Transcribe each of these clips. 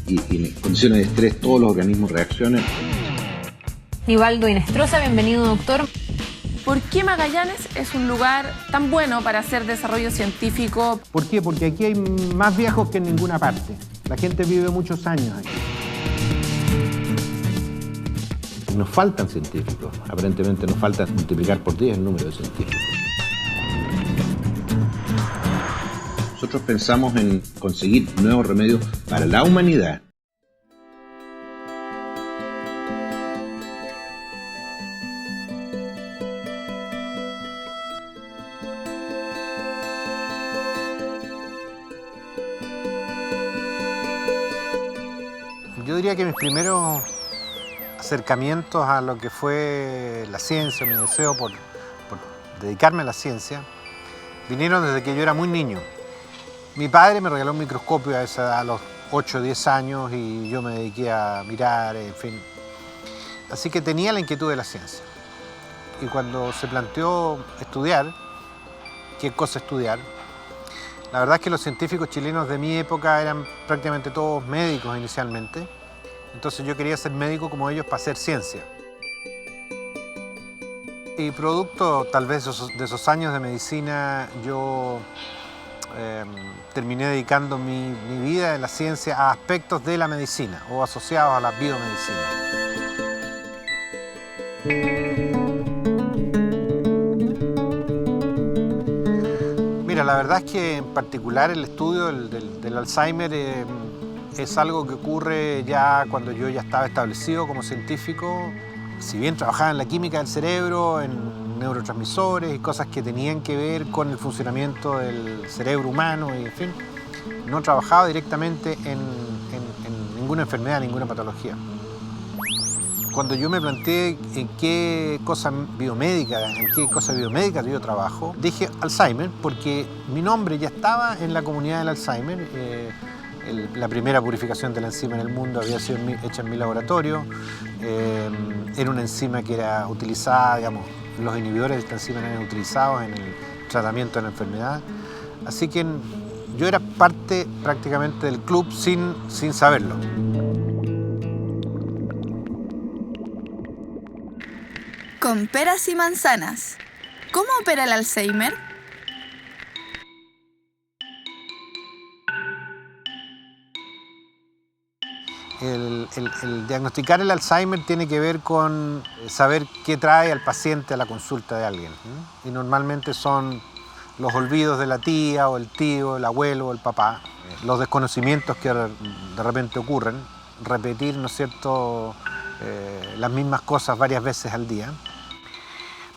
y en condiciones de estrés todos los organismos reaccionan. Nivaldo Inestrosa, bienvenido, doctor. ¿Por qué Magallanes es un lugar tan bueno para hacer desarrollo científico? ¿Por qué? Porque aquí hay más viejos que en ninguna parte. La gente vive muchos años aquí. Nos faltan científicos, aparentemente nos falta multiplicar por 10 el número de científicos. Nosotros pensamos en conseguir nuevos remedios para la humanidad. Yo diría que mis primeros acercamientos a lo que fue la ciencia, mi deseo por dedicarme a la ciencia, vinieron desde que yo era muy niño. Mi padre me regaló un microscopio a esa edad, a los 8 o 10 años, y yo me dediqué a mirar, en fin. Así que tenía la inquietud de la ciencia. Y cuando se planteó estudiar, qué cosa estudiar, la verdad es que los científicos chilenos de mi época eran prácticamente todos médicos inicialmente. Entonces yo quería ser médico como ellos para hacer ciencia. Y producto tal vez de esos años de medicina, yo terminé dedicando mi vida en la ciencia a aspectos de la medicina o asociados a la biomedicina. Mira, la verdad es que en particular el estudio del Alzheimer es algo que ocurre ya cuando yo ya estaba establecido como científico. Si bien trabajaba en la química del cerebro, en neurotransmisores y cosas que tenían que ver con el funcionamiento del cerebro humano y en fin, no trabajaba directamente en ninguna enfermedad, ninguna patología. Cuando yo me planteé en qué cosa biomédica yo trabajo, dije Alzheimer porque mi nombre ya estaba en la comunidad del Alzheimer. La primera purificación de la enzima en el mundo había sido hecha en mi laboratorio. Era una enzima que era utilizada, digamos, los inhibidores de esta enzima eran utilizados en el tratamiento de la enfermedad. Así que yo era parte prácticamente del club sin saberlo. Con peras y manzanas. ¿Cómo opera el Alzheimer? El diagnosticar el Alzheimer tiene que ver con saber qué trae al paciente a la consulta de alguien. Y normalmente son los olvidos de la tía o el tío, el abuelo o el papá, los desconocimientos que de repente ocurren, repetir, ¿no es cierto?, las mismas cosas varias veces al día.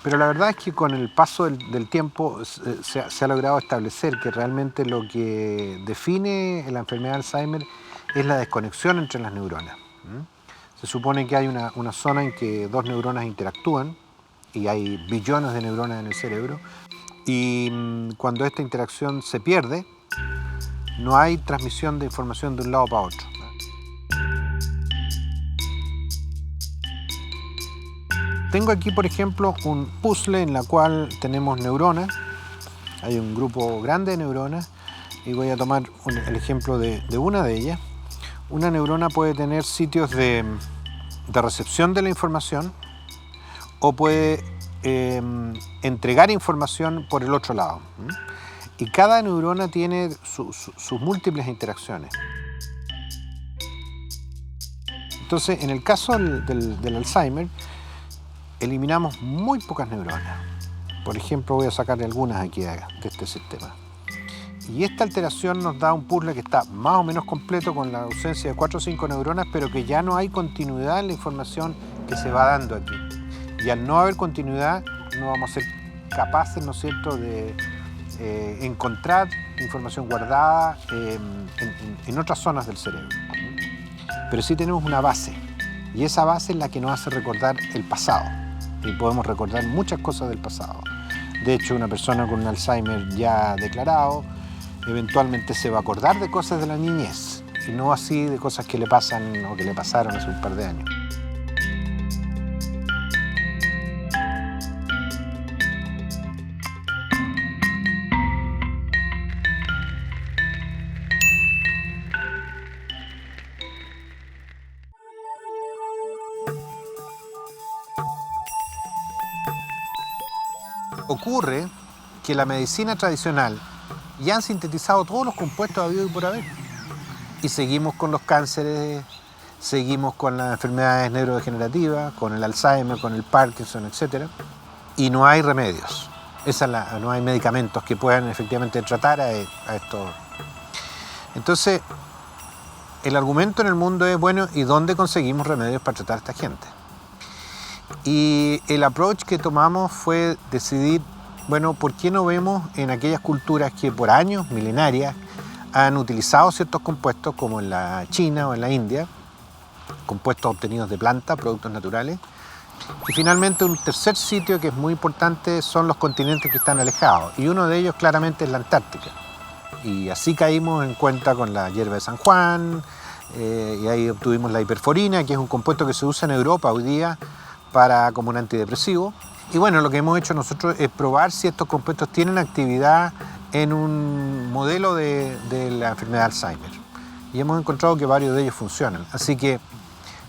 Pero la verdad es que con el paso del tiempo se ha logrado establecer que realmente lo que define la enfermedad de Alzheimer es la desconexión entre las neuronas. Se supone que hay una zona en que dos neuronas interactúan y hay billones de neuronas en el cerebro, y cuando esta interacción se pierde, no hay transmisión de información de un lado para otro. Tengo aquí, por ejemplo, un puzzle en la cual tenemos neuronas. Hay un grupo grande de neuronas y voy a tomar el ejemplo de una de ellas. Una neurona puede tener sitios de recepción de la información o puede entregar información por el otro lado. Y cada neurona tiene sus múltiples interacciones. Entonces, en el caso del Alzheimer, eliminamos muy pocas neuronas. Por ejemplo, voy a sacarle algunas aquí de este sistema. Y esta alteración nos da un puzzle que está más o menos completo con la ausencia de 4 o 5 neuronas, pero que ya no hay continuidad en la información que se va dando aquí. Y al no haber continuidad, no vamos a ser capaces, ¿no es cierto?, de encontrar información guardada en otras zonas del cerebro. Pero sí tenemos una base, y esa base es la que nos hace recordar el pasado. Y podemos recordar muchas cosas del pasado. De hecho, una persona con un Alzheimer ya declarado eventualmente se va a acordar de cosas de la niñez y no así de cosas que le pasan o que le pasaron hace un par de años. ocurre que la medicina tradicional ya han sintetizado todos los compuestos habidos y por haber. Y seguimos con los cánceres, seguimos con las enfermedades neurodegenerativas, con el Alzheimer, con el Parkinson, etc. Y no hay remedios. No hay medicamentos que puedan efectivamente tratar a esto. Entonces, el argumento en el mundo es, bueno, ¿y dónde conseguimos remedios para tratar a esta gente? Y el approach que tomamos fue decidir, bueno, ¿por qué no vemos en aquellas culturas que por años, milenarias, han utilizado ciertos compuestos, como en la China o en la India, compuestos obtenidos de plantas, productos naturales? Y finalmente un tercer sitio que es muy importante son los continentes que están alejados, y uno de ellos claramente es la Antártica. Y así caímos en cuenta con la hierba de San Juan, y ahí obtuvimos la hiperforina, que es un compuesto que se usa en Europa hoy día como un antidepresivo. Y bueno, lo que hemos hecho nosotros es probar si estos compuestos tienen actividad en un modelo de la enfermedad de Alzheimer. Y hemos encontrado que varios de ellos funcionan. Así que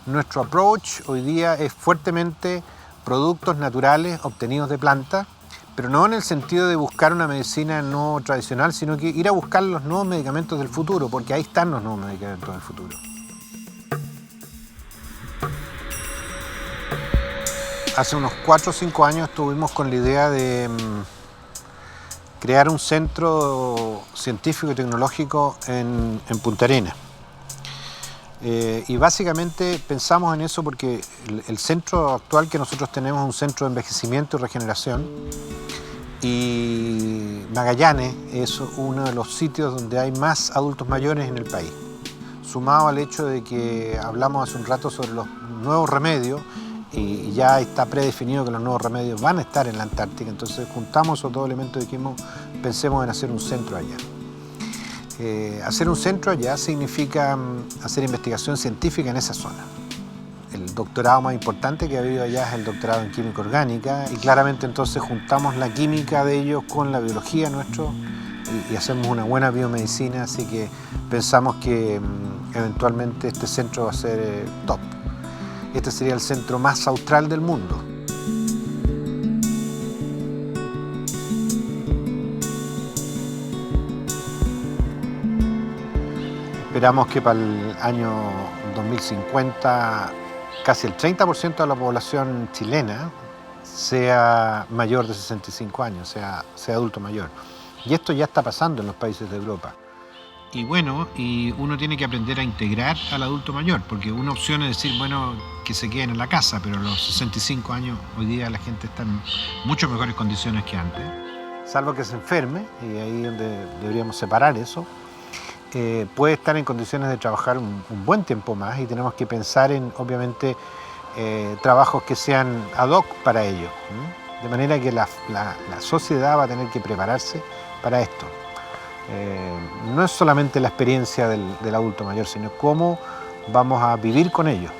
nuestro approach hoy día es fuertemente productos naturales obtenidos de plantas, pero no en el sentido de buscar una medicina no tradicional, sino que ir a buscar los nuevos medicamentos del futuro, porque ahí están los nuevos medicamentos del futuro. Hace unos 4 o 5 años estuvimos con la idea de crear un centro científico y tecnológico en Punta Arenas. Y básicamente pensamos en eso porque el centro actual que nosotros tenemos es un centro de envejecimiento y regeneración, y Magallanes es uno de los sitios donde hay más adultos mayores en el país. Sumado al hecho de que hablamos hace un rato sobre los nuevos remedios, y ya está predefinido que los nuevos remedios van a estar en la Antártica, entonces juntamos esos dos elementos y dijimos, pensemos en hacer un centro allá. Hacer un centro allá significa hacer investigación científica en esa zona. El doctorado más importante que ha habido allá es el doctorado en química orgánica, y claramente entonces juntamos la química de ellos con la biología nuestra y hacemos una buena biomedicina, así que pensamos que eventualmente este centro va a ser top. Este sería el centro más austral del mundo. Esperamos que para el año 2050 casi el 30% de la población chilena sea mayor de 65 años, sea adulto mayor. Y esto ya está pasando en los países de Europa. Y bueno, y uno tiene que aprender a integrar al adulto mayor, porque una opción es decir, bueno, que se queden en la casa, pero a los 65 años hoy día la gente está en mucho mejores condiciones que antes. Salvo que se enferme, y ahí es donde deberíamos separar eso, puede estar en condiciones de trabajar un buen tiempo más, y tenemos que pensar en, obviamente, trabajos que sean ad hoc para ello, de manera que la sociedad va a tener que prepararse para esto. No es solamente la experiencia del adulto mayor, sino cómo vamos a vivir con ellos.